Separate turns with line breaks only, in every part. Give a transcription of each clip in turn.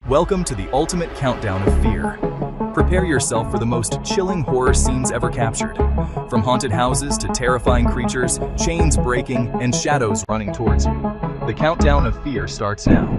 Welcome to the ultimate countdown of fear. Prepare yourself for the most chilling horror scenes ever captured. From haunted houses to terrifying creatures, chains breaking, and shadows running towards you. The countdown of fear starts now.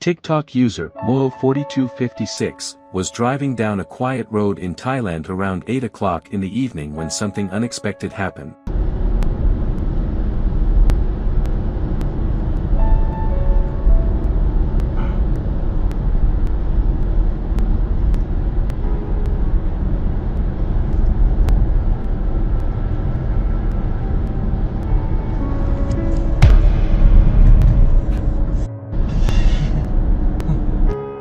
TikTok user Mo2025's was driving down a quiet road in Thailand around 8 o'clock in the evening when something unexpected happened.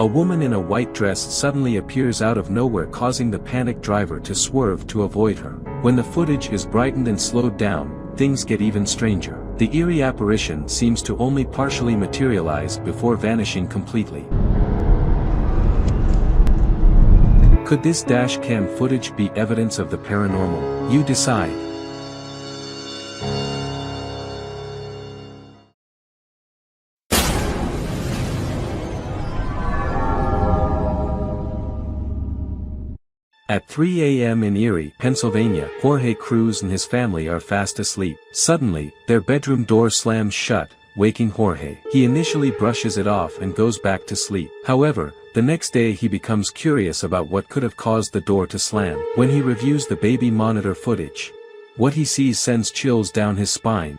A woman in a white dress suddenly appears out of nowhere, causing the panicked driver to swerve to avoid her. When the footage is brightened and slowed down, things get even stranger. The eerie apparition seems to only partially materialize before vanishing completely. Could this dash cam footage be evidence of the paranormal? You decide. At 3 a.m. in Erie, Pennsylvania, Jorge Cruz and his family are fast asleep. Suddenly, their bedroom door slams shut, waking Jorge. He initially brushes it off and goes back to sleep. However, the next day he becomes curious about what could have caused the door to slam. When he reviews the baby monitor footage, what he sees sends chills down his spine.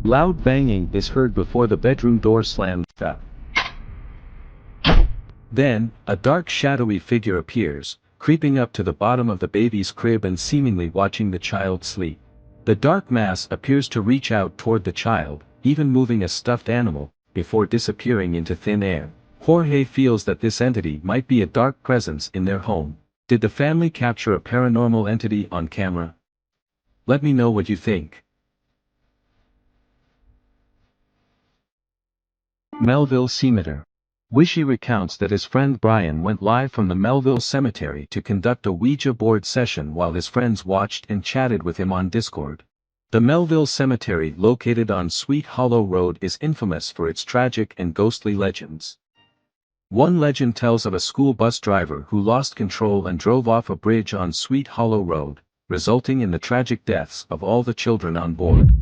Loud banging is heard before the bedroom door slams shut. Then, a dark shadowy figure appears, creeping up to the bottom of the baby's crib and seemingly watching the child sleep. The dark mass appears to reach out toward the child, even moving a stuffed animal, before disappearing into thin air. Jorge feels that this entity might be a dark presence in their home. Did the family capture a paranormal entity on camera? Let me know what you think. Melville Cemetery. Wishy recounts that his friend Brian went live from the Melville Cemetery to conduct a Ouija board session while his friends watched and chatted with him on Discord. The Melville Cemetery, located on Sweet Hollow Road, is infamous for its tragic and ghostly legends. One legend tells of a school bus driver who lost control and drove off a bridge on Sweet Hollow Road, resulting in the tragic deaths of all the children on board.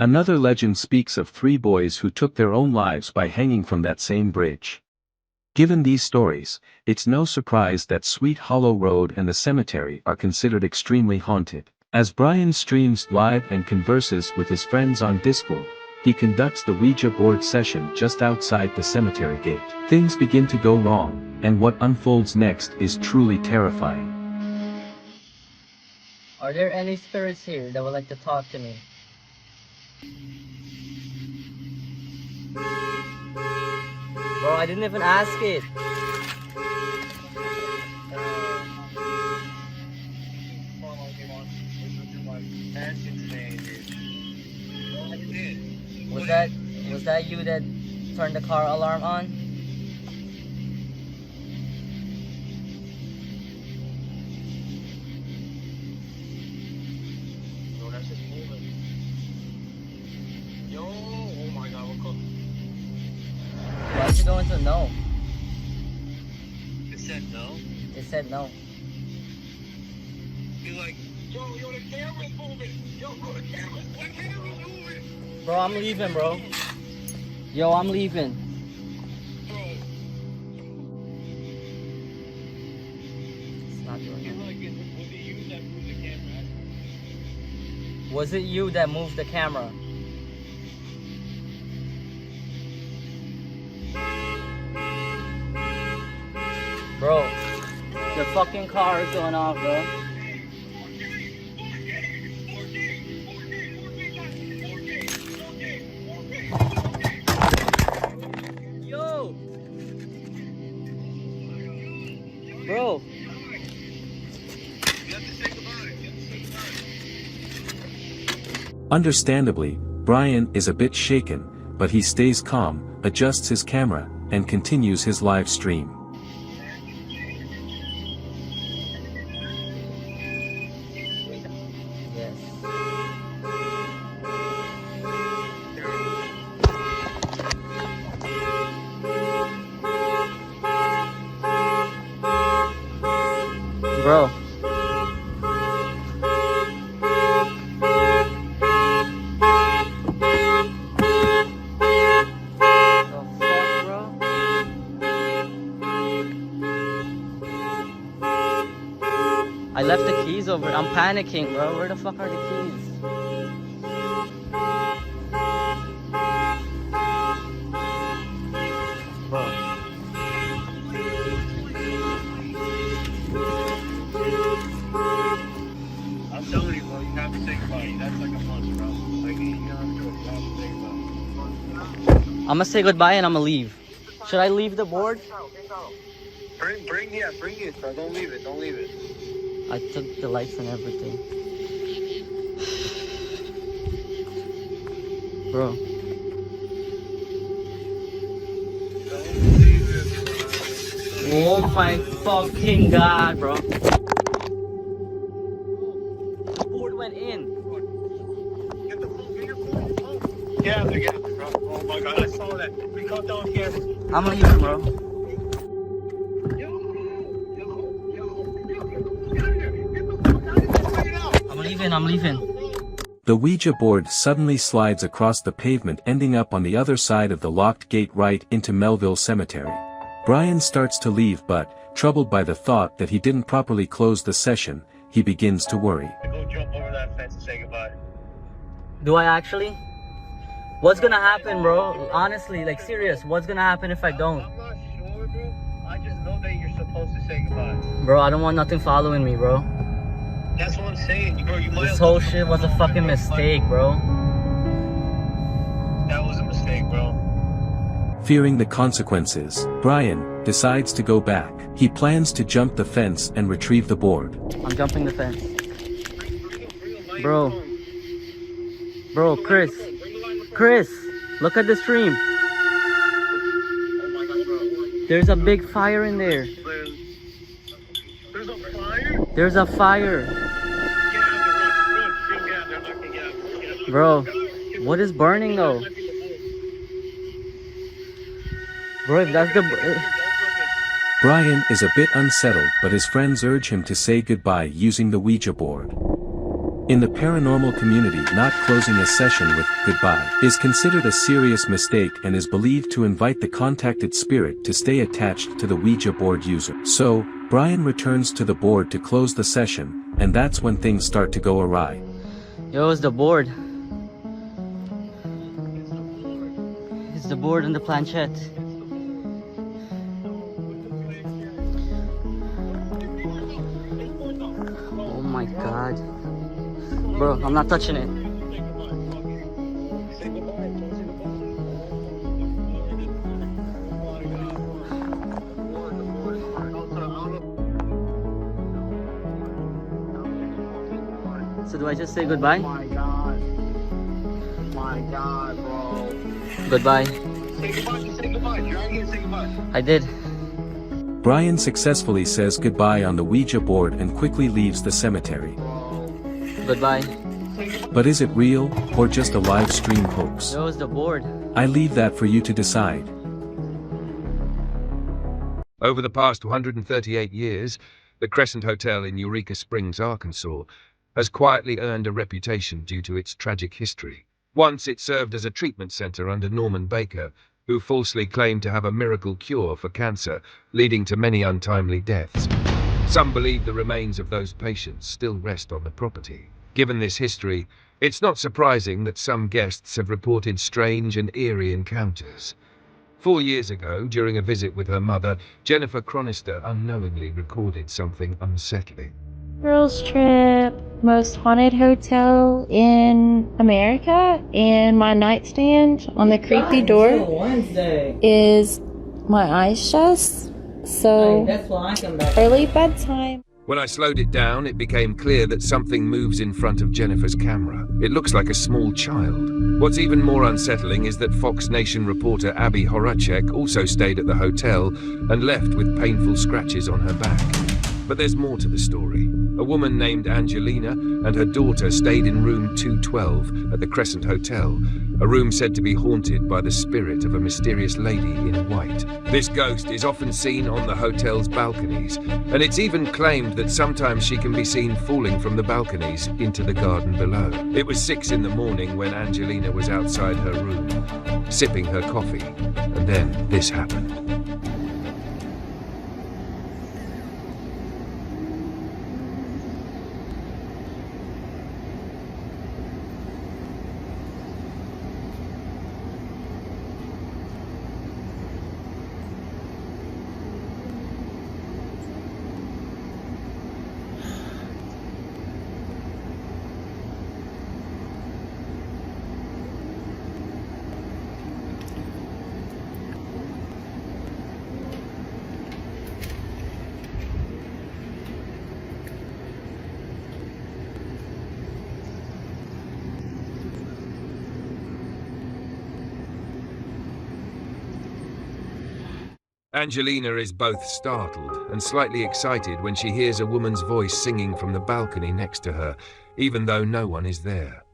Another legend speaks of 3 boys who took their own lives by hanging from that same bridge. Given these stories, it's no surprise that Sweet Hollow Road and the cemetery are considered extremely haunted. As Brian streams live and converses with his friends on Discord, he conducts the Ouija board session just outside the cemetery gate. Things begin to go wrong, and what unfolds next is truly terrifying.
Are there any spirits here that would like to talk to me? Bro, I didn't even ask it. Was that you that turned the car alarm on? Why is it going to no?
It said no.
It said no.
Be like, yo, the camera's moving. Yo, bro, the camera's moving.
Bro, I'm leaving, bro. Yo, I'm leaving.
Bro,
It's not doing it.
like, was it you that moved the camera?
Was it you that moved the camera? Bro, the fucking car is going off, bro. Yo! Bro!
You have to say goodbye. You have to say goodbye.
Understandably, Brian is a bit shaken, but he stays calm, adjusts his camera, and continues his live stream.
Yes. Bro. The fuck, bro? I left the keys over. I'm panicking, bro. Where the fuck are the keys? Bro.
I'm telling you, bro, you have to say goodbye. That's like a must, bro. Like, you have to say goodbye.
I'm gonna say goodbye and I'm gonna leave. Should I leave the board?
Bring it, bro. Don't leave it. Don't leave it.
I took the lights and everything. Bro.
Don't leave it.
Oh my fucking god, bro. The board went in.
Get the phone. Get your phone. Get out there, bro. Oh my god, I saw that. We got down here.
I'm leaving, bro. I'm leaving.
The Ouija board suddenly slides across the pavement, ending up on the other side of the locked gate right into Melville Cemetery. Brian starts to leave, but, troubled by the thought that he didn't properly close the session, he begins to worry.
Go jump over that fence and say goodbye.
Do I actually? What's gonna happen, bro? Honestly, like serious, what's gonna happen if I don't?
I'm not sure, bro. I just know that you're supposed to say goodbye.
Bro, I don't want nothing following me, bro.
That's what I'm saying, bro. You might
This
have
whole shit was a fucking mistake, bro.
That was a mistake, bro.
Fearing the consequences, Brian decides to go back. He plans to jump the fence and retrieve the board.
I'm jumping the fence. Bro. Bro, Chris. Chris, look at the stream.
Oh my god, bro.
There's a big fire in there.
There's a fire?
There's a fire.
Get out of there, run. Get out there, not gonna get out.
Bro, what is burning though? Bro, if that's the...
Brian is a bit unsettled, but his friends urge him to say goodbye using the Ouija board. In the paranormal community, not closing a session with goodbye is considered a serious mistake and is believed to invite the contacted spirit to stay attached to the Ouija board user. So, Brian returns to the board to close the session, and that's when things start to go awry.
Yo, it's the board. It's the board and the planchette. Oh my god. Bro, I'm not touching it. So do I just say goodbye?
Oh my god. My god, bro.
Goodbye.
Say goodbye, say goodbye. You're out here, say goodbye.
I did.
Brian successfully says goodbye on the Ouija board and quickly leaves the cemetery.
Goodbye.
But is it real, or just a live stream hoax?
Yo, it's the board.
I leave that for you to decide.
Over the past 138 years, the Crescent Hotel in Eureka Springs, Arkansas, has quietly earned a reputation due to its tragic history. Once it served as a treatment center under Norman Baker, who falsely claimed to have a miracle cure for cancer, leading to many untimely deaths. Some believe the remains of those patients still rest on the property. Given this history, it's not surprising that some guests have reported strange and eerie encounters. 4 years ago, during a visit with her mother, Jennifer Chronister unknowingly recorded something unsettling.
Girls trip, most haunted hotel in America, and my nightstand on the creepy door is my eyes shut. So early bedtime.
When I slowed it down, it became clear that something moves in front of Jennifer's camera. It looks like a small child. What's even more unsettling is that Fox Nation reporter Abby Horacek also stayed at the hotel and left with painful scratches on her back. But there's more to the story. A woman named Angelina and her daughter stayed in room 212 at the Crescent Hotel, a room said to be haunted by the spirit of a mysterious lady in white. This ghost is often seen on the hotel's balconies, and it's even claimed that sometimes she can be seen falling from the balconies into the garden below. It was 6 in the morning when Angelina was outside her room, sipping her coffee, and then this happened. Angelina is both startled and slightly excited when she hears a woman's voice singing from the balcony next to her, even though no one is there.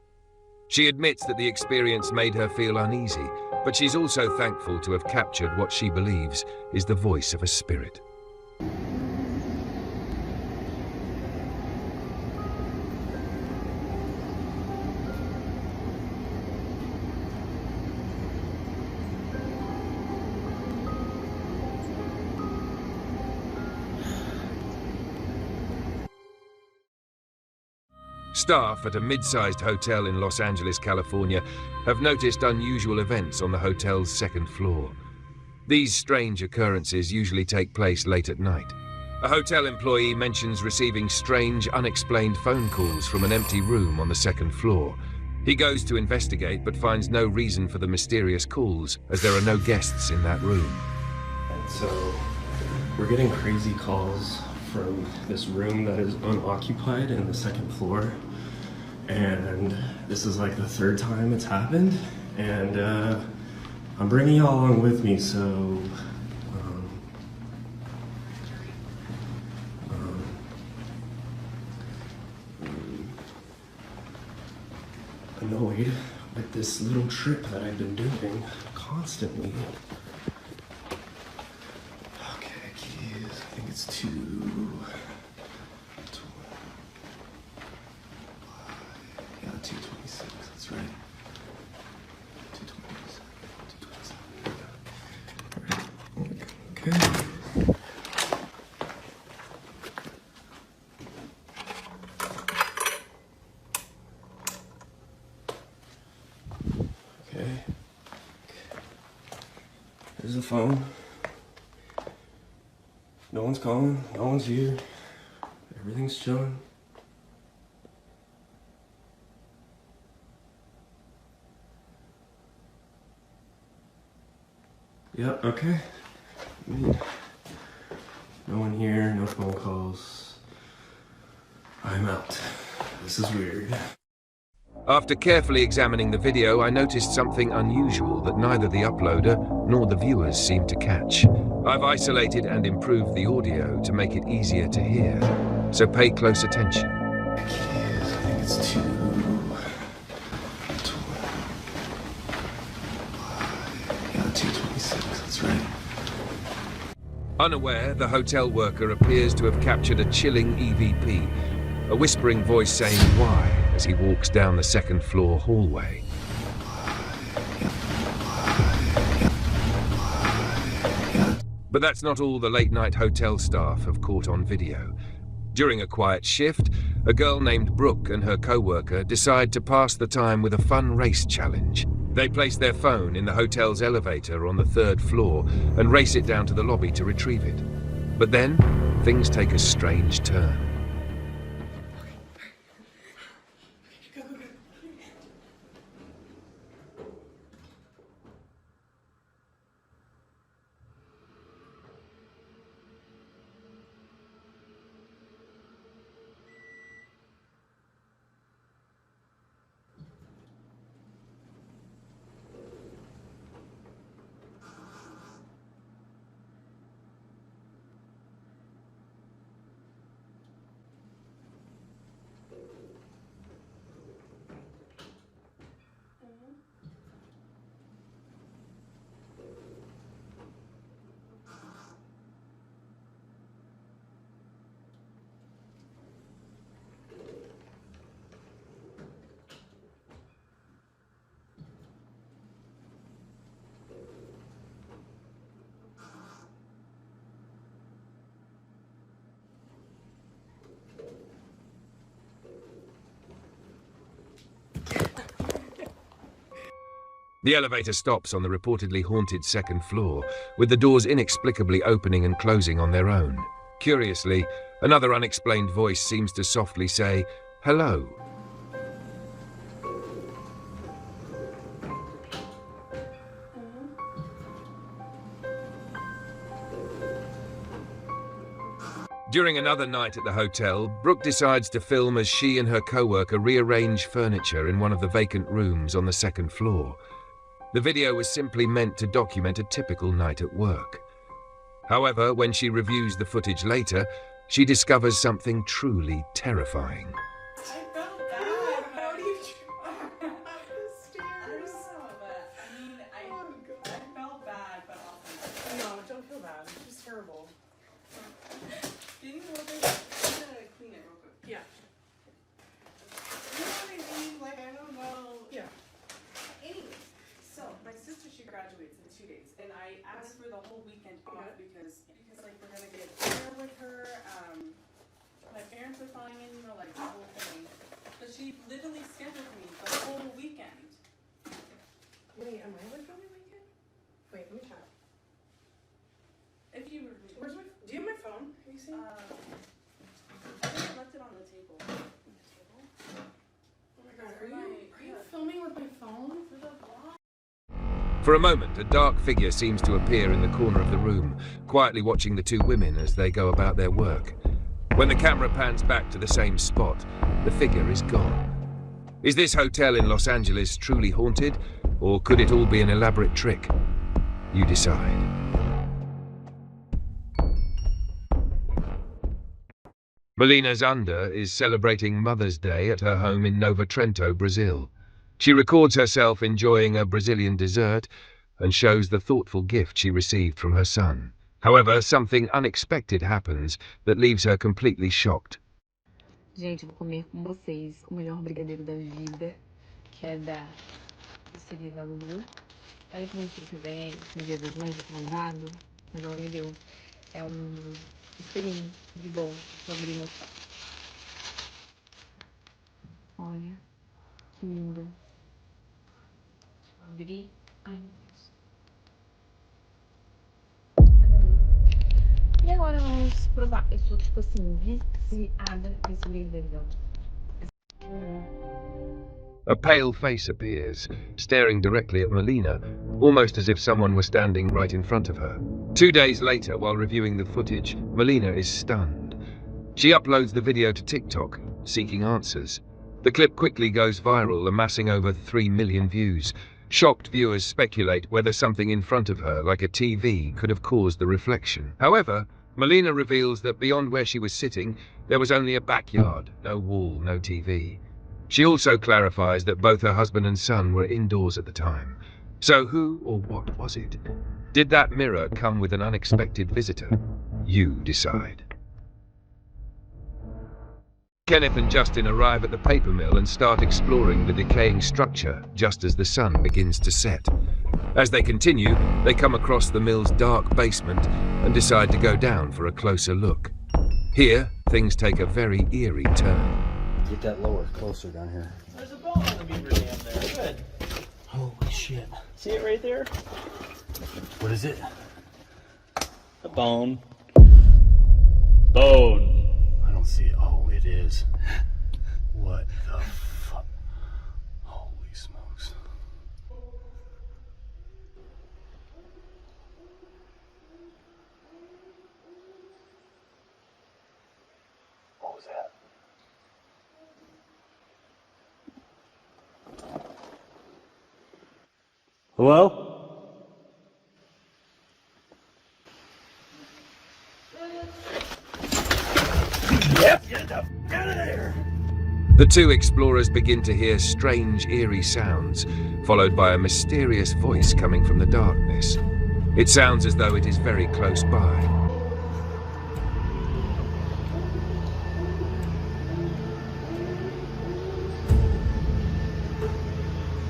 She admits that the experience made her feel uneasy, but she's also thankful to have captured what she believes is the voice of a spirit. Staff at a mid-sized hotel in Los Angeles, California, have noticed unusual events on the hotel's second floor. These strange occurrences usually take place late at night. A hotel employee mentions receiving strange, unexplained phone calls from an empty room on the second floor. He goes to investigate but finds no reason for the mysterious calls, as there are no guests in that room.
And so, we're getting crazy calls from this room that is unoccupied in the second floor, and this is like the 3rd time it's happened, and I'm bringing y'all along with me. So annoyed with this little trip that I've been doing constantly. I think it's 2. Yeah, 226. That's right. 227. 227. Okay. Okay. Here's the phone. No one's calling, no one's here, everything's chilling. Yep, okay. No one here, no phone calls. I'm out. This is weird.
After carefully examining the video, I noticed something unusual that neither the uploader nor the viewers seem to catch. I've isolated and improved the audio to make it easier to hear, so pay close attention.
I think it's 2. Yeah, 226, that's right.
Unaware, the hotel worker appears to have captured a chilling EVP, a whispering voice saying why as he walks down the second floor hallway. But that's not all the late-night hotel staff have caught on video. During a quiet shift, a girl named Brooke and her co-worker decide to pass the time with a fun race challenge. They place their phone in the hotel's elevator on the 3rd floor and race it down to the lobby to retrieve it. But then, things take a strange turn. The elevator stops on the reportedly haunted 2nd floor, with the doors inexplicably opening and closing on their own. Curiously, another unexplained voice seems to softly say, "Hello." During another night at the hotel, Brooke decides to film as she and her co-worker rearrange furniture in one of the vacant rooms on the 2nd floor. The video was simply meant to document a typical night at work. However, when she reviews the footage later, she discovers something truly terrifying.
I felt bad. How do you up the stairs? I don't know, but I mean, I felt bad, but also no, don't feel bad. It's just terrible. Didn't you want to clean it real quick? Yeah. You know what I mean? Like, I don't know. Yeah. Anyways, so my sister, she graduates in 2 days, and I asked for the whole weekend off because like we're gonna get dinner with her. My parents are flying in, you know, like the whole thing. But she literally scheduled me the whole weekend. Wait, am I like on the weekend? Wait, let me check. If you were, where's my? Do you have my phone? Have you seen? I think I left it on the table. Oh my god, are you filming with my phone for the vlog?
For a moment, a dark figure seems to appear in the corner of the room, quietly watching the two women as they go about their work. When the camera pans back to the same spot, the figure is gone. Is this hotel in Los Angeles truly haunted, or could it all be an elaborate trick? You decide. Melina Zander is celebrating Mother's Day at her home in Nova Trento, Brazil. She records herself enjoying a Brazilian dessert and shows the thoughtful gift she received from her son. However, something unexpected happens that leaves her completely shocked.
Gente, vou comer com vocês o melhor brigadeiro da vida, que é da doceria da Lulu. Olha que muito bem, no dia das mães, atrasado, mas ela me deu. É espelhinho de bom, pra abrir meu prato. Olha, que lindo. Abri. Ai, meu Deus. E agora vamos provar. Eu sou tipo assim, viciada nesse brigadeiro.
A pale face appears, staring directly at Melina, almost as if someone were standing right in front of her. 2 days later, while reviewing the footage, Melina is stunned. She uploads the video to TikTok, seeking answers. The clip quickly goes viral, amassing over 3 million views. Shocked viewers speculate whether something in front of her, like a TV, could have caused the reflection. However, Melina reveals that beyond where she was sitting, there was only a backyard, no wall, no TV. She also clarifies that both her husband and son were indoors at the time. So who or what was it? Did that mirror come with an unexpected visitor? You decide. Kenneth and Justin arrive at the paper mill and start exploring the decaying structure just as the sun begins to set. As they continue, they come across the mill's dark basement and decide to go down for a closer look. Here, things take a very eerie turn.
Get that lower, closer down here.
There's a bone on the beaver dam there. Good.
Holy shit.
See it right there?
What is it?
A bone. Bone.
I don't see it. Oh, it is. What the fuck? Holy smokes. What was that? Hello?
Yep, get the f out of there.
The two explorers begin to hear strange, eerie sounds, followed by a mysterious voice coming from the darkness. It sounds as though it is very close by.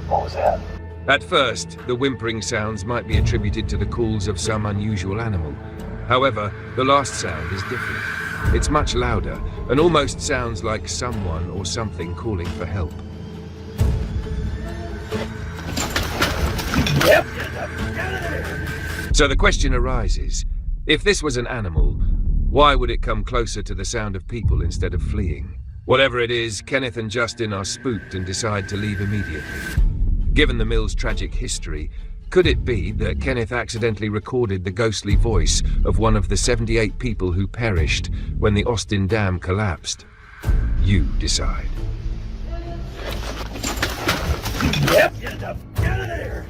What was that?
At first, the whimpering sounds might be attributed to the calls of some unusual animal. However, the last sound is different. It's much louder and almost sounds like someone or something calling for help.
Yep.
So the question arises, if this was an animal, why would it come closer to the sound of people instead of fleeing? Whatever it is, Kenneth and Justin are spooked and decide to leave immediately. Given the mill's tragic history, could it be that Kenneth accidentally recorded the ghostly voice of one of the 78 people who perished when the Austin Dam collapsed? You decide.
Yep, get the f out of there.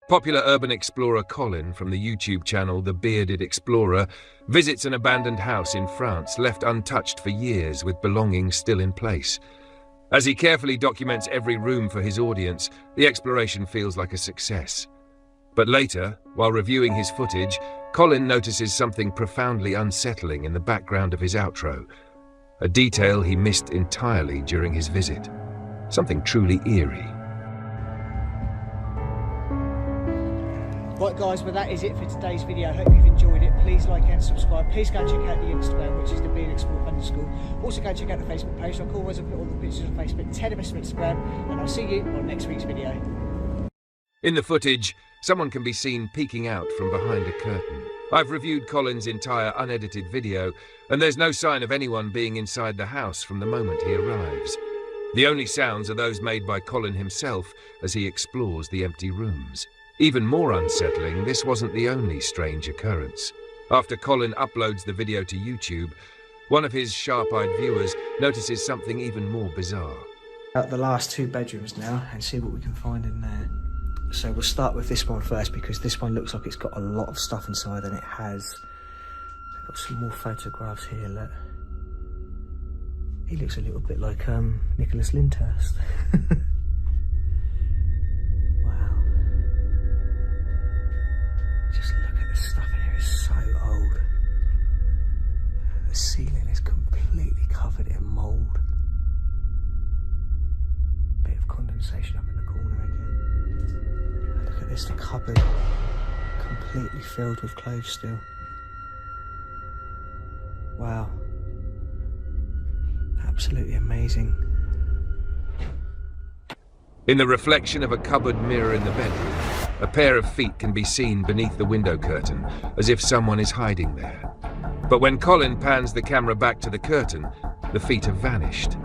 Popular urban explorer Colin from the YouTube channel The Bearded Explorer visits an abandoned house in France left untouched for years with belongings still in place. As he carefully documents every room for his audience, the exploration feels like a success. But later, while reviewing his footage, Colin notices something profoundly unsettling in the background of his outro, a detail he missed entirely during his visit. Something truly eerie.
Right guys, well that is it for today's video. I hope you've enjoyed it. Please like and subscribe. Please go and check out the Instagram, which is the _. Also go and check out the Facebook page. I'll always put all the pictures on Facebook, 10 of us on Instagram, and I'll see you on next week's video.
In the footage, someone can be seen peeking out from behind a curtain. I've reviewed Colin's entire unedited video, and there's no sign of anyone being inside the house from the moment he arrives. The only sounds are those made by Colin himself as he explores the empty rooms. Even more unsettling, this wasn't the only strange occurrence. After Colin uploads the video to YouTube, one of his sharp-eyed viewers notices something even more bizarre.
Out the last two bedrooms now and see what we can find in there. So we'll start with this one first because this one looks like it's got a lot of stuff inside, and it has. I've got some more photographs here. Look. He looks a little bit like Nicholas Lyndhurst. Just look at the stuff in here, it's so old. The ceiling is completely covered in mould. Bit of condensation up in the corner again. Look at this, the cupboard completely filled with clothes still. Wow. Absolutely amazing.
In the reflection of a cupboard mirror in the bedroom, a pair of feet can be seen beneath the window curtain, as if someone is hiding there. But when Colin pans the camera back to the curtain, the feet have vanished.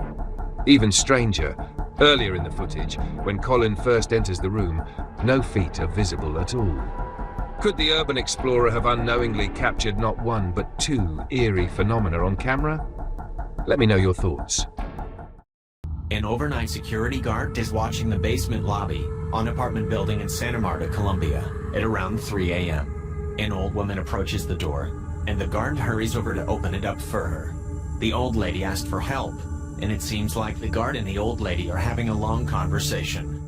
Even stranger, earlier in the footage, when Colin first enters the room, no feet are visible at all. Could the urban explorer have unknowingly captured not one but two eerie phenomena on camera? Let me know your thoughts.
An overnight security guard is watching the basement lobby on an apartment building in Santa Marta, Colombia at around 3 a.m. An old woman approaches the door, and the guard hurries over to open it up for her. The old lady asked for help, and it seems like the guard and the old lady are having a long conversation.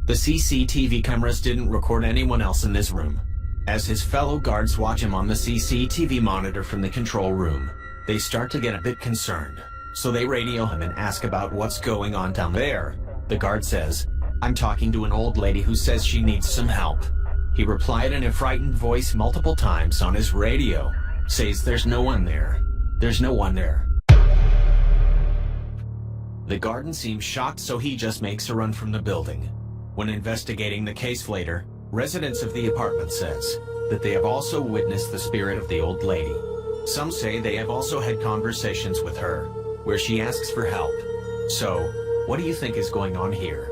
The CCTV cameras didn't record anyone else in this room. As his fellow guards watch him on the CCTV monitor from the control room, they start to get a bit concerned. So they radio him and ask about what's going on down there. The guard says, "I'm talking to an old lady who says she needs some help." He replied in a frightened voice multiple times on his radio, says there's no one there. There's no one there. The guard seems shocked, so he just makes a run from the building. When investigating the case later, residents of the apartment says that they have also witnessed the spirit of the old lady. Some say they have also had conversations with her, where she asks for help. So, what do you think is going on here?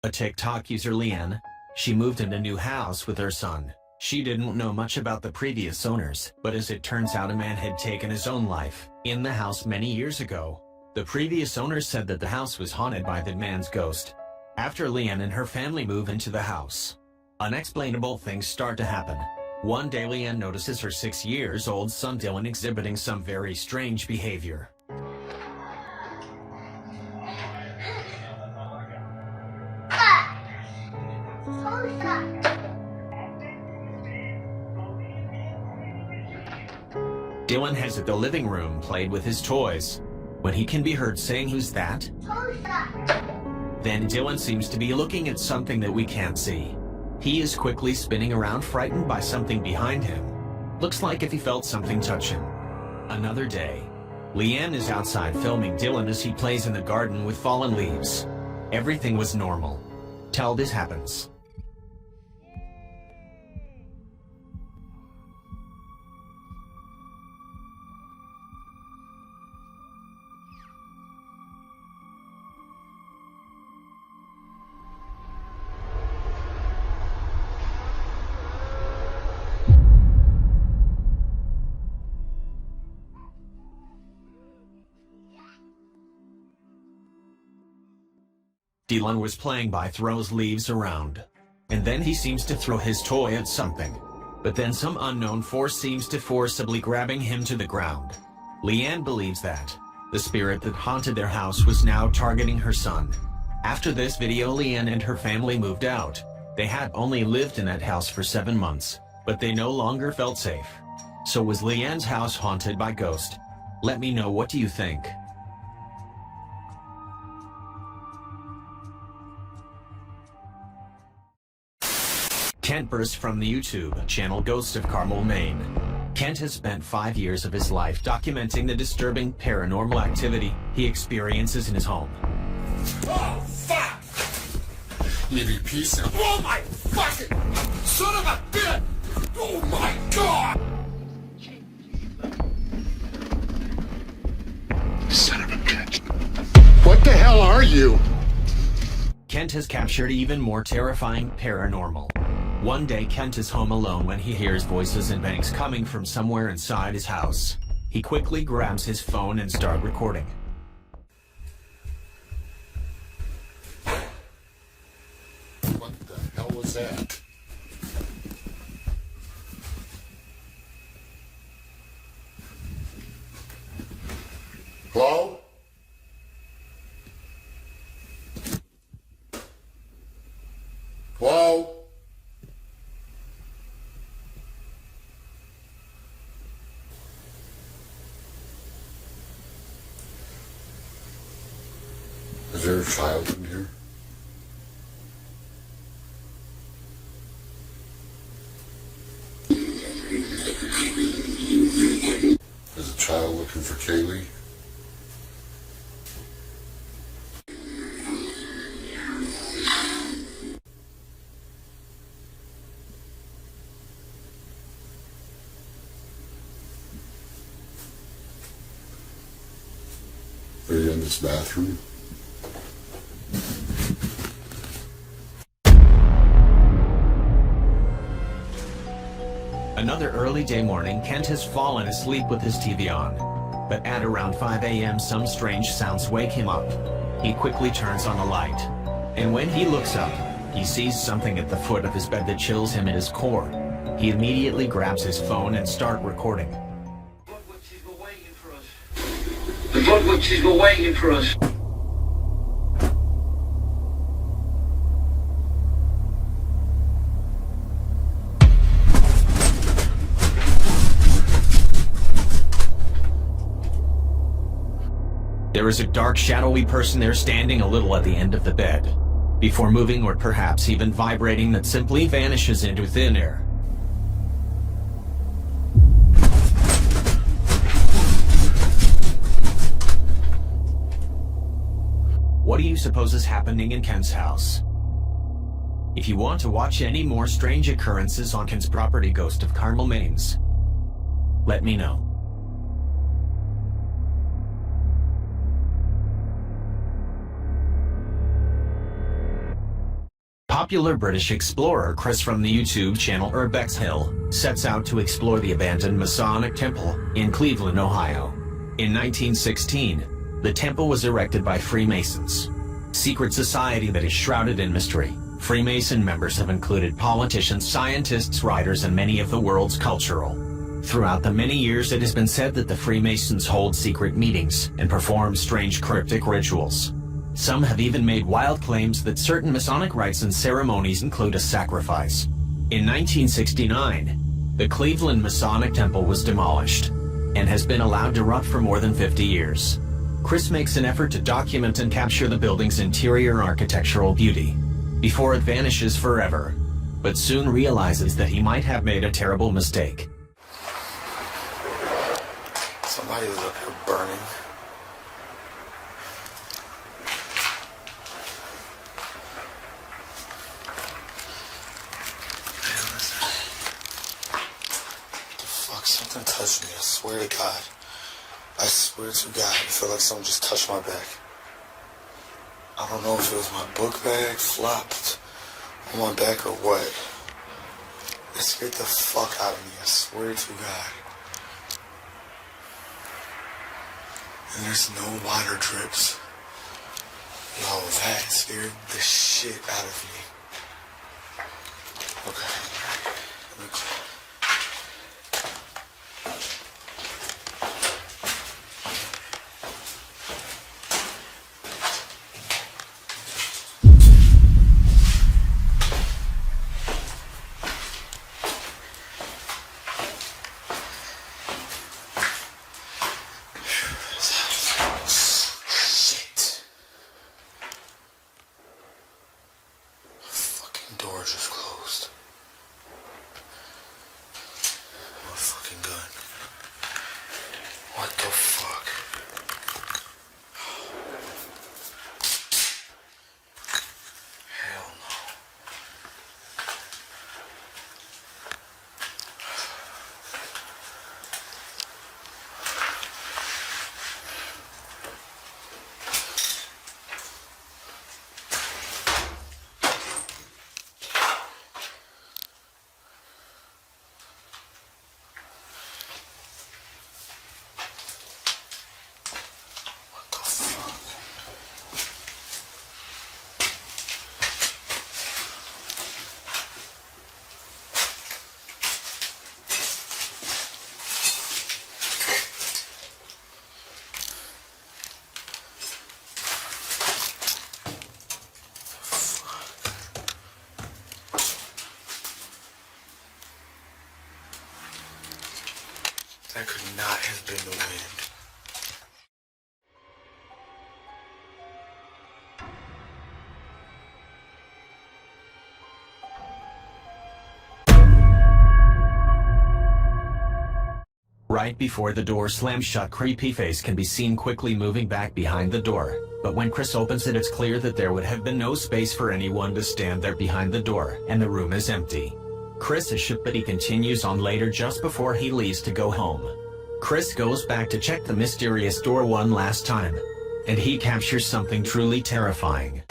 A TikTok user, Leanne, she moved in a new house with her son. She didn't know much about the previous owners, but as it turns out, a man had taken his own life in the house many years ago. The previous owners said that the house was haunted by the man's ghost. After Leanne and her family move into the house, unexplainable things start to happen. One day, Leanne notices her 6-year-old son Dylan exhibiting some very strange behavior. Dylan has at the living room played with his toys when he can be heard saying, "Who's that?" Then Dylan seems to be looking at something that we can't see. He is quickly spinning around, frightened by something behind him. Looks like if he felt something touch him. Another day, Leanne is outside filming Dylan as he plays in the garden with fallen leaves. Everything was normal till this happens. Dylan was playing by throws leaves around, and then he seems to throw his toy at something. But then some unknown force seems to forcibly grabbing him to the ground. Leanne believes that the spirit that haunted their house was now targeting her son. After this video, Leanne and her family moved out. They had only lived in that house for 7 months, but they no longer felt safe. So was Leanne's house haunted by ghosts? Let me know, what do you think? Kent burst from the YouTube channel Ghost of Carmel, Maine. Kent has spent 5 years of his life documenting the disturbing paranormal activity he experiences in his home.
Oh, fuck! EVPs. Oh my fucking son of a bitch! Oh my god! Son of a bitch. What the hell are you?
Kent has captured even more terrifying paranormal. One day, Kent is home alone when he hears voices and bangs coming from somewhere inside his house. He quickly grabs his phone and starts recording.
What the hell was that? Hello? Hello? Is there a child in here? Is a child looking for Kaylee? Are you in this bathroom?
Another early day morning, Kent has fallen asleep with his TV on. But at around 5 a.m. some strange sounds wake him up. He quickly turns on a light. And when he looks up, he sees something at the foot of his bed that chills him at his core. He immediately grabs his phone and starts recording.
Look what she's been waiting for us.
Fuck witches were waiting for us.
There is a dark, shadowy person there standing a little at the end of the bed, before moving or perhaps even vibrating, that simply vanishes into thin air. What do you suppose is happening in Ken's house? If you want to watch any more strange occurrences on Ken's property, Ghost of Carmel, Maines, let me know. Popular British explorer Chris from the YouTube channel Urbex Hill sets out to explore the abandoned Masonic temple in Cleveland, Ohio. In 1916, the temple was erected by Freemasons, secret society that is shrouded in mystery. Freemason members have included politicians, scientists, writers, and many of the world's cultural. Throughout the many years, it has been said that the Freemasons hold secret meetings and perform strange cryptic rituals. Some have even made wild claims that certain Masonic rites and ceremonies include a sacrifice. In 1969, the Cleveland Masonic Temple was demolished and has been allowed to rot for more than 50 years. Chris makes an effort to document and capture the building's interior architectural beauty before it vanishes forever, but soon realizes that he might have made a terrible mistake.
Somebody's up here burning. Something touched me, I swear to God. I swear to God, I feel like someone just touched my back. I don't know if it was my book bag flopped on my back or what. It scared the fuck out of me, I swear to God. And there's no water drips. Yo, that scared the shit out of me. Okay. Let me clear. Just closed. My fucking gun. What the fuck? Hell no. That could not have been the wind.
Right before the door slams shut, creepy face can be seen quickly moving back behind the door. But when Chris opens it, it's clear that there would have been no space for anyone to stand there behind the door, and the room is empty. Chris is shook, but he continues on later just before he leaves to go home. Chris goes back to check the mysterious door one last time, and he captures something truly terrifying.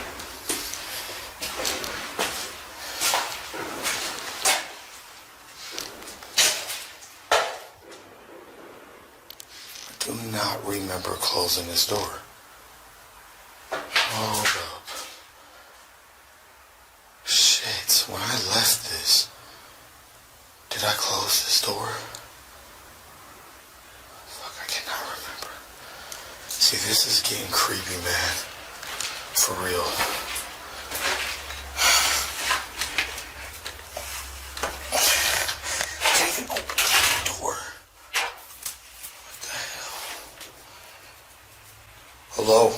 I do not remember closing this door. Hold up. Shit, when I left this, did I close this door? Fuck, I cannot remember. See, this is getting creepy, man. For real. I can't even open the door. What the hell? Hello?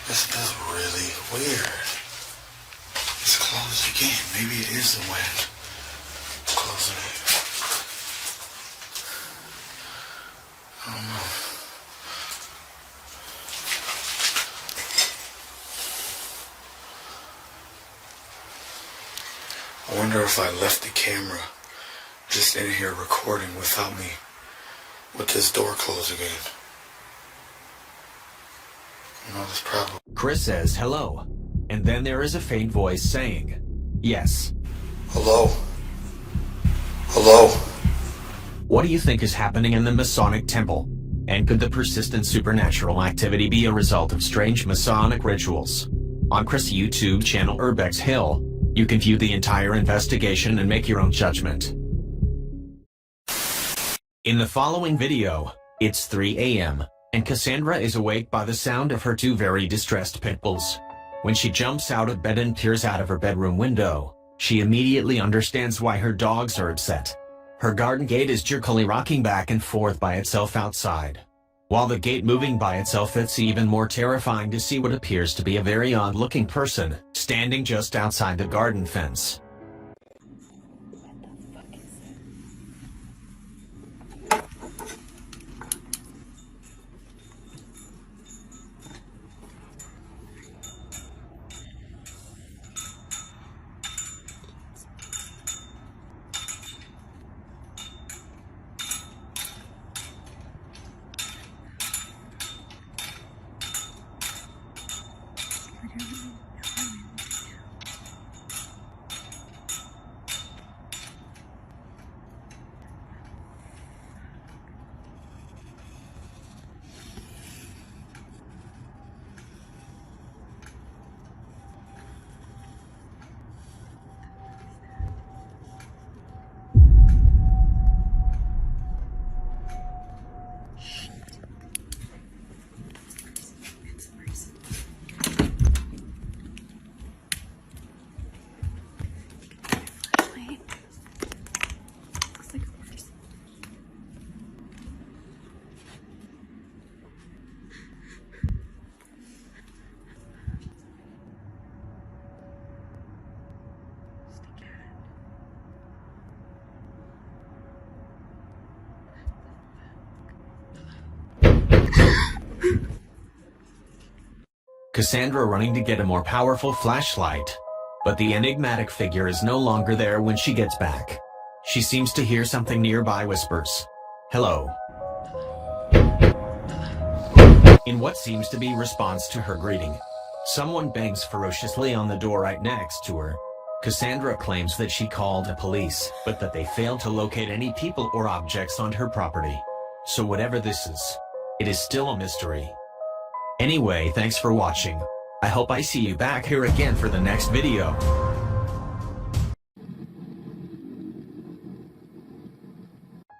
This is really weird. It's closed again. Maybe it is the wind. Closing it. I don't know. I wonder if I left the camera just in here recording without me with this door closed again. No, that's probably...
Chris says hello, and then there is a faint voice saying, yes.
Hello? Hello?
What do you think is happening in the Masonic temple? And could the persistent supernatural activity be a result of strange Masonic rituals? On Chris' YouTube channel Urbex Hill, you can view the entire investigation and make your own judgment. In the following video, it's 3 a.m., and Cassandra is awake by the sound of her two very distressed pit bulls. When she jumps out of bed and peers out of her bedroom window, she immediately understands why her dogs are upset. Her garden gate is jerkily rocking back and forth by itself outside. While the gate moving by itself, it's even more terrifying to see what appears to be a very odd-looking person standing just outside the garden fence. Cassandra running to get a more powerful flashlight. But the enigmatic figure is no longer there when she gets back. She seems to hear something nearby whispers, "Hello." In what seems to be response to her greeting, someone bangs ferociously on the door right next to her. Cassandra claims that she called the police, but that they failed to locate any people or objects on her property. So whatever this is, it is still a mystery. Anyway, thanks for watching. I hope I see you back here again for the next video.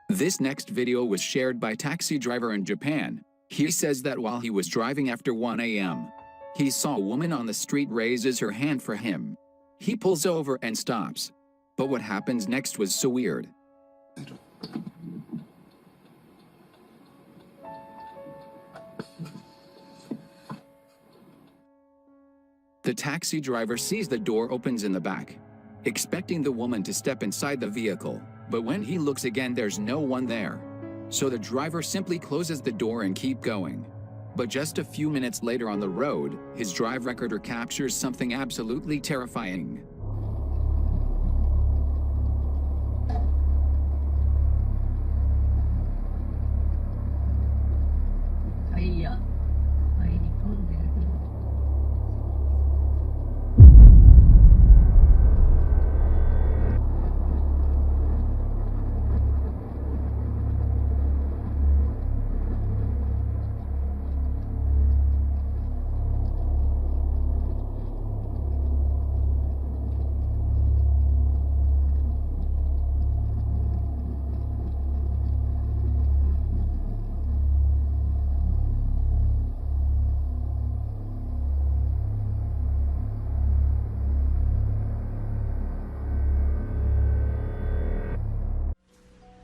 This next video was shared by taxi driver in Japan. He says that while he was driving after 1 a.m., he saw a woman on the street raises her hand for him. He pulls over and stops. But what happens next was so weird. The taxi driver sees the door opens in the back, expecting the woman to step inside the vehicle, but when he looks again, there's no one there. So the driver simply closes the door and keep going. But just a few minutes later on the road, his drive recorder captures something absolutely terrifying.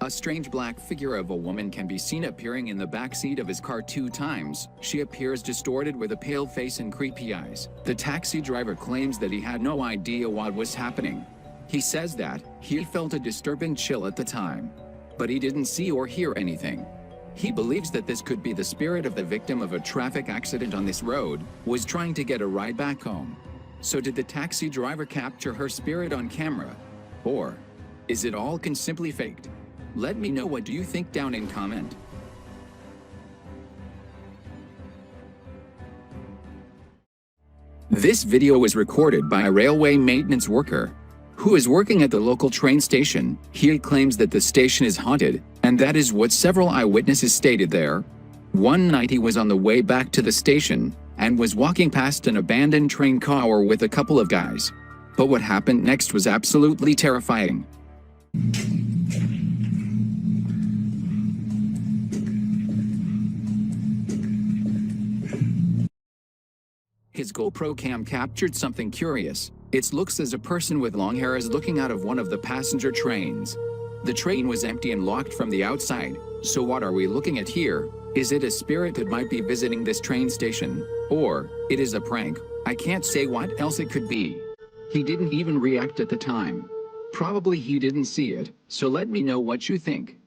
A strange black figure of a woman can be seen appearing in the back seat of his car 2 times. She appears distorted with a pale face and creepy eyes. The taxi driver claims that he had no idea what was happening. He says that he felt a disturbing chill at the time, but he didn't see or hear anything. He believes that this could be the spirit of the victim of a traffic accident on this road, was trying to get a ride back home. So did the taxi driver capture her spirit on camera? Or is it all simply faked? Let me know what do you think down in comment. This video was recorded by a railway maintenance worker who is working at the local train station. He claims that the station is haunted, and that is what several eyewitnesses stated there. One night he was on the way back to the station and was walking past an abandoned train car with a couple of guys. But what happened next was absolutely terrifying. His GoPro cam captured something curious. It looks as a person with long hair is looking out of one of the passenger trains. The train was empty and locked from the outside. So what are we looking at here? Is it a spirit that might be visiting this train station? Or it is a prank? I can't say what else it could be. He didn't even react at the time. Probably he didn't see it, so let me know what you think.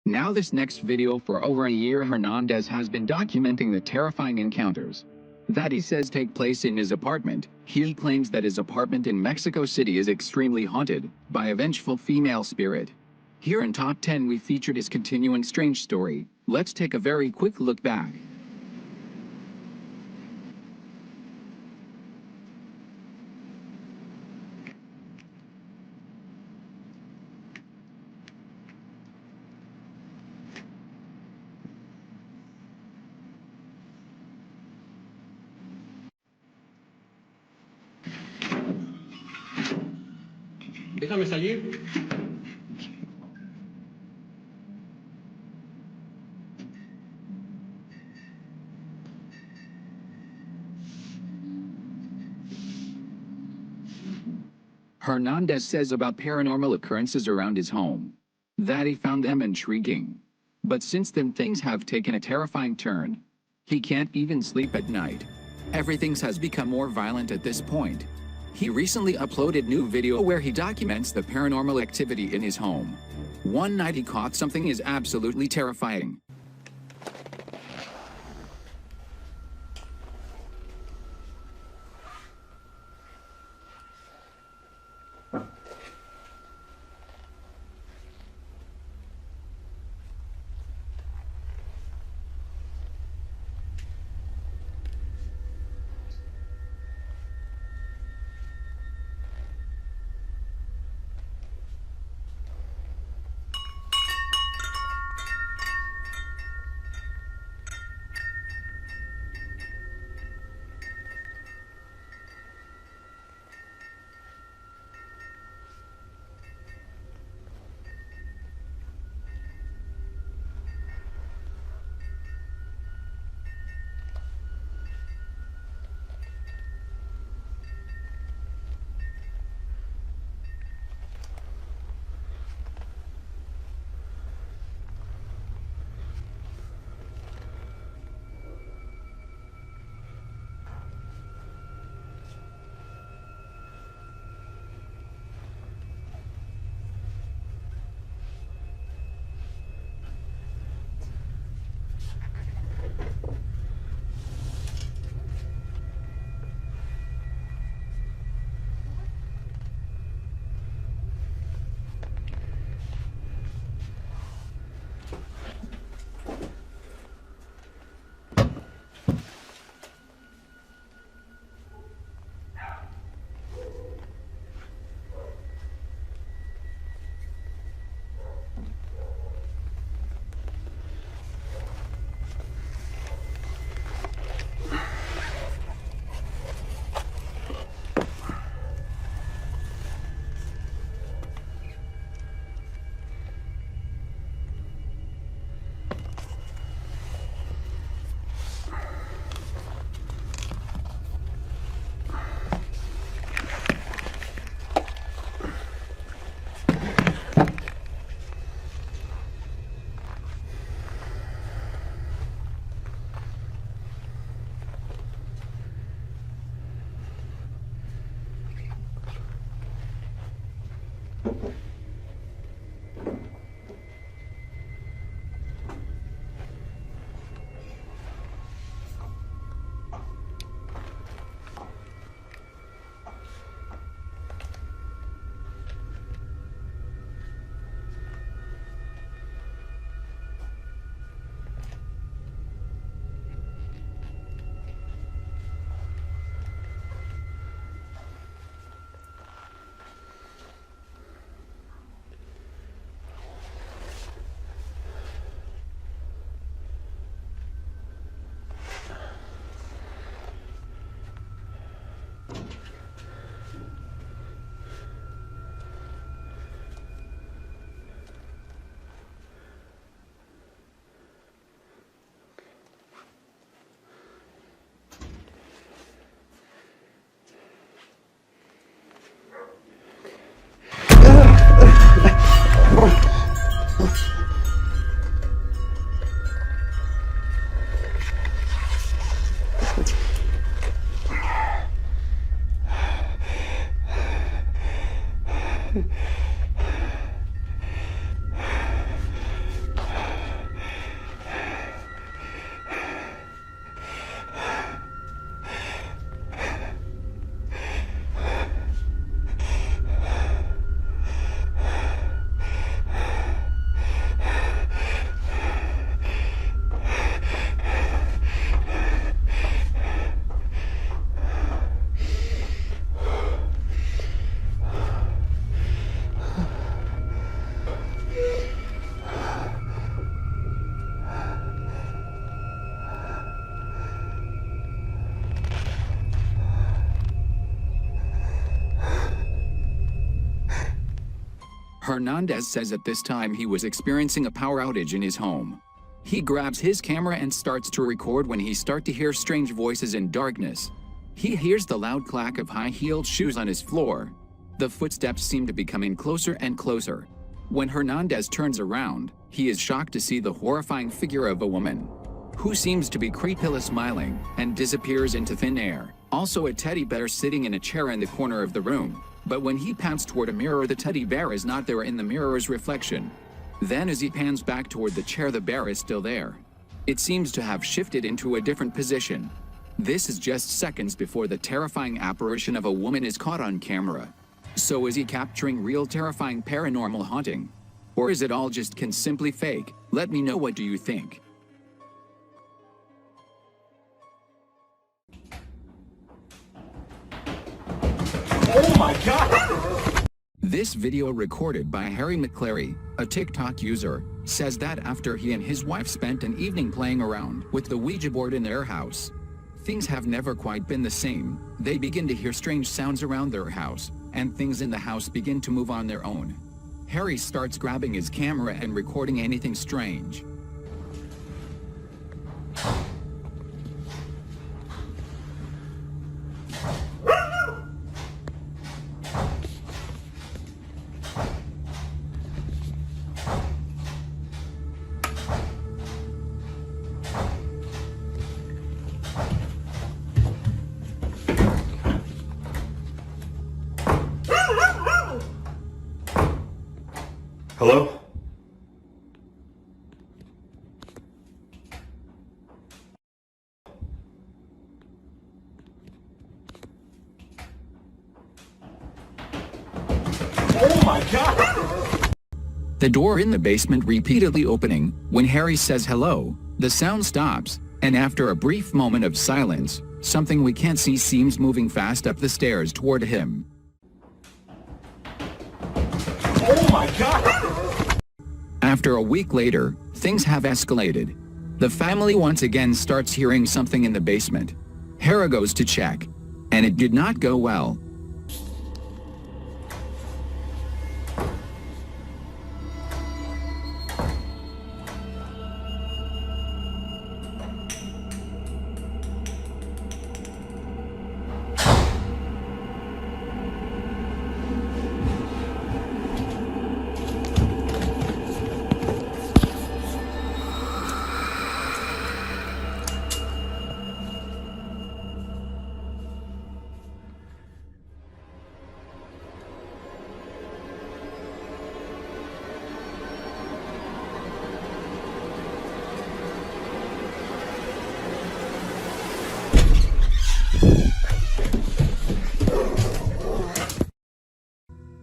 Now this next video, for over a year Hernandez has been documenting the terrifying encounters that he says take place in his apartment. He claims that his apartment in Mexico City is extremely haunted by a vengeful female spirit. Here in Top 10 we featured his continuing strange story. Let's take a very quick look back.
Déjame salir.
Hernandez says about paranormal occurrences around his home that he found them intriguing. But since then things have taken a terrifying turn. He can't even sleep at night. Everything has become more violent at this point. He recently uploaded new video where he documents the paranormal activity in his home. One night he caught something is absolutely terrifying. Hernandez says at this time he was experiencing a power outage in his home. He grabs his camera and starts to record when he starts to hear strange voices in darkness. He hears the loud clack of high-heeled shoes on his floor. The footsteps seem to be coming closer and closer. When Hernandez turns around, he is shocked to see the horrifying figure of a woman, who seems to be creepily smiling and disappears into thin air. Also, a teddy bear sitting in a chair in the corner of the room. But when he pans toward a mirror, the teddy bear is not there in the mirror's reflection. Then as he pans back toward the chair, the bear is still there. It seems to have shifted into a different position. This is just seconds before the terrifying apparition of a woman is caught on camera. So is he capturing real terrifying paranormal haunting? Or is it all just simply fake? Let me know, what do you think?
Oh my God!
This video, recorded by Harry McClary, a TikTok user, says that after he and his wife spent an evening playing around with the Ouija board in their house, things have never quite been the same. They begin to hear strange sounds around their house, and things in the house begin to move on their own. Harry starts grabbing his camera and recording anything strange.
Hello? Oh my God!
The door in the basement repeatedly opening. When Harry says hello, the sound stops, and after a brief moment of silence, something we can't see seems moving fast up the stairs toward him.
Oh my God!
After a week later, things have escalated. The family once again starts hearing something in the basement. Harry goes to check, and it did not go well.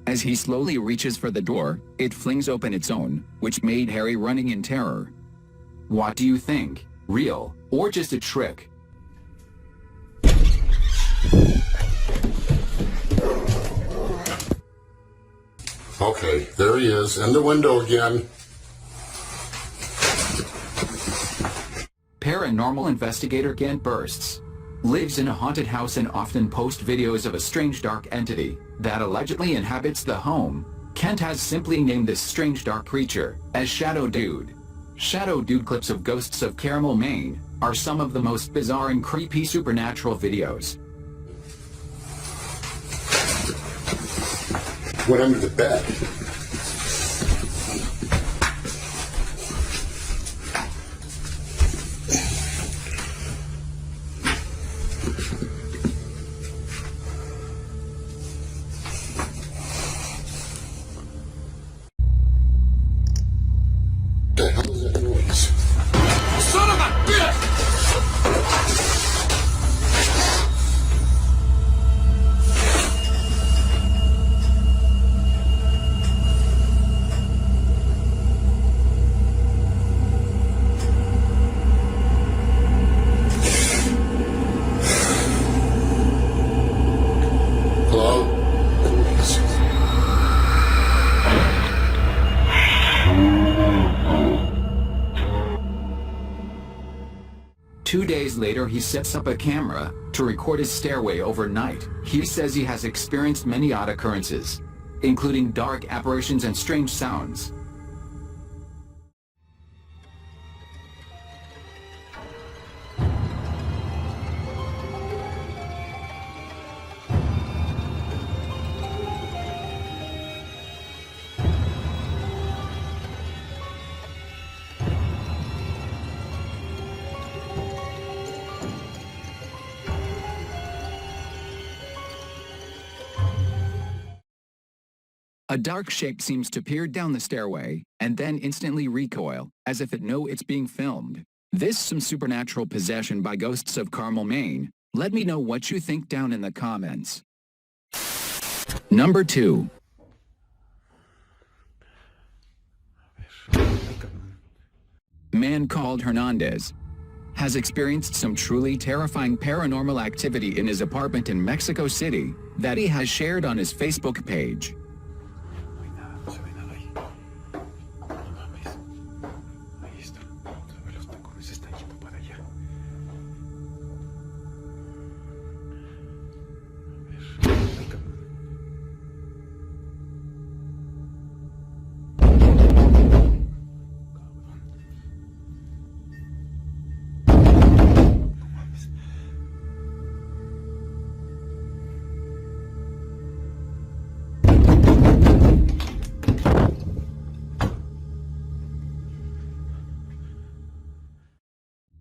As he slowly reaches for the door, it flings open its own, which made Harry running in terror. What do you think? Real, or just a trick?
Okay, there he is, in the window again.
Paranormal investigator Kent Bursts lives in a haunted house and often posts videos of a strange dark entity that allegedly inhabits the home. Kent has simply named this strange dark creature as Shadow Dude. Shadow Dude clips of ghosts of Caramel, Maine are some of the most bizarre and creepy supernatural videos.
Went under the bed. The hell is that noise? Son of a bitch! Hello?
2 days later, he sets up a camera to record his stairway overnight. He says he has experienced many odd occurrences. including dark apparitions and strange sounds. A dark shape seems to peer down the stairway and then instantly recoil, as if it knows it's being filmed. This some supernatural possession by ghosts of Carmel, Maine. Let me know what you think down in the comments. Number 2. Man called Hernandez has experienced some truly terrifying paranormal activity in his apartment in Mexico City that he has shared on his Facebook page.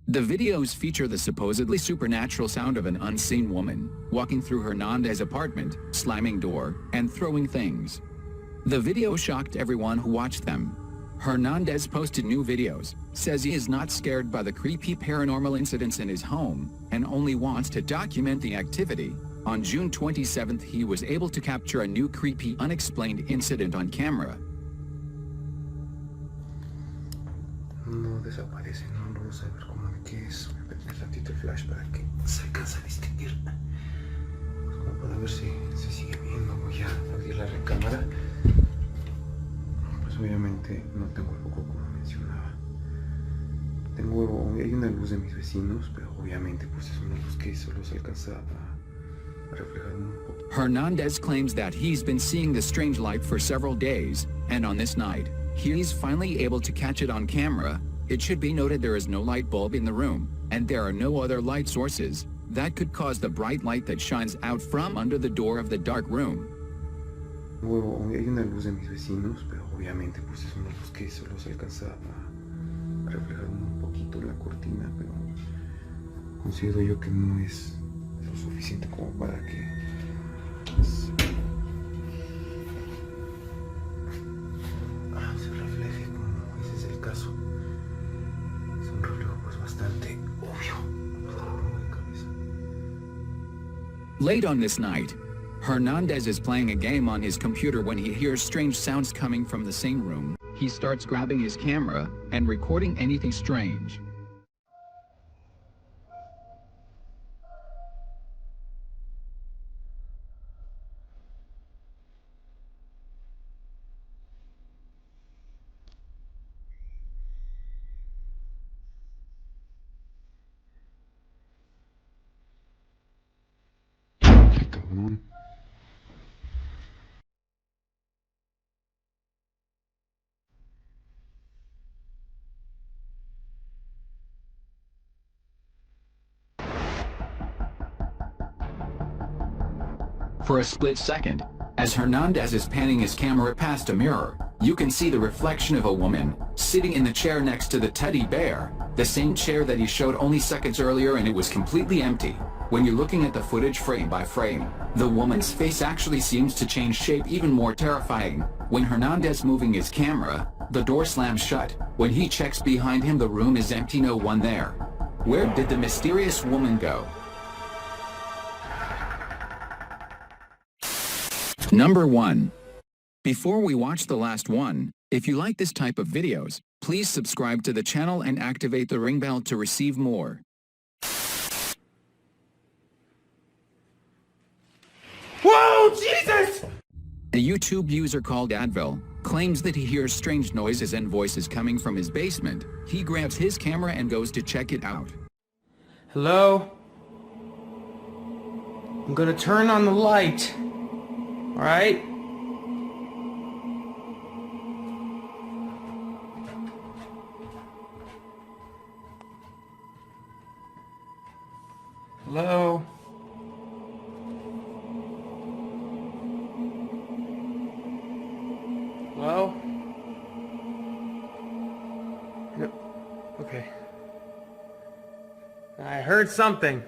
The videos feature the supposedly supernatural sound of an unseen woman walking through Hernandez's apartment, slamming door, and throwing things. The video shocked everyone who watched them. Hernandez posted new videos, says he is not scared by the creepy paranormal incidents in his home, and only wants to document the activity. On June 27th, he was able to capture a new creepy unexplained incident on camera.
No desaparece, no vamos a ver cómo de qué es. Voy a meter ratito el flash para que se alcance a distinguir. Pues como para ver si se sigue viendo. Voy a abrir la recámara. Pues obviamente no tengo el foco como mencionaba. Hay una luz de mis vecinos, pero obviamente pues es una luz que solo se alcanza a reflejar un poco.
Hernandez claims that he's been seeing the strange light for several days, and on this night, he's finally able to catch it on camera. It should be noted there is no light bulb in the room, and there are no other light sources that could cause the bright light that shines out from under the door of the dark room.
Hay una luz de mis vecinos, pero obviamente pues es una luz que solo se alcanza a reflejar un poquito en la cortina, pero considero yo que no es lo suficiente como para que se refleje como ese es el caso. Es un reflejo pues bastante obvio.
Late on this night, Hernandez is playing a game on his computer when he hears strange sounds coming from the same room. He starts grabbing his camera and recording anything strange. For a split second, as Hernandez is panning his camera past a mirror, you can see the reflection of a woman sitting in the chair next to the teddy bear, the same chair that he showed only seconds earlier, and it was completely empty. When you're looking at the footage frame by frame, the woman's face actually seems to change shape, even more terrifying. When Hernandez moving his camera, the door slams shut. When he checks behind him, the room is empty, no one there. Where did the mysterious woman go? Number 1. Before we watch the last one, if you like this type of videos, please subscribe to the channel and activate the ring bell to receive more.
Whoa, Jesus!
A YouTube user called Advil claims that he hears strange noises and voices coming from his basement. He grabs his camera and goes to check it out.
Hello? I'm gonna turn on the light. Alright? Hello? Hello? No. Okay. I heard something.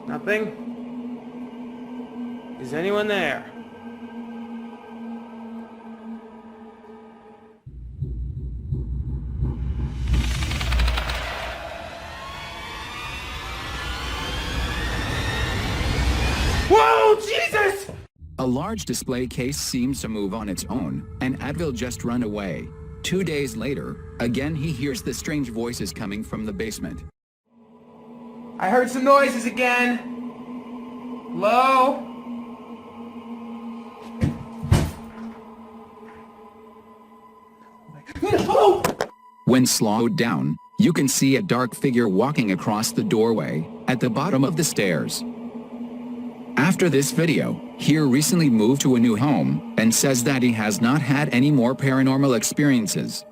Nothing? Is anyone there? Whoa, Jesus!
A large display case seems to move on its own, and Advil just run away. 2 days later, again he hears the strange voices coming from the basement.
I heard some noises again. Hello?
When slowed down, you can see a dark figure walking across the doorway at the bottom of the stairs. After this video, he recently moved to a new home and says that he has not had any more paranormal experiences.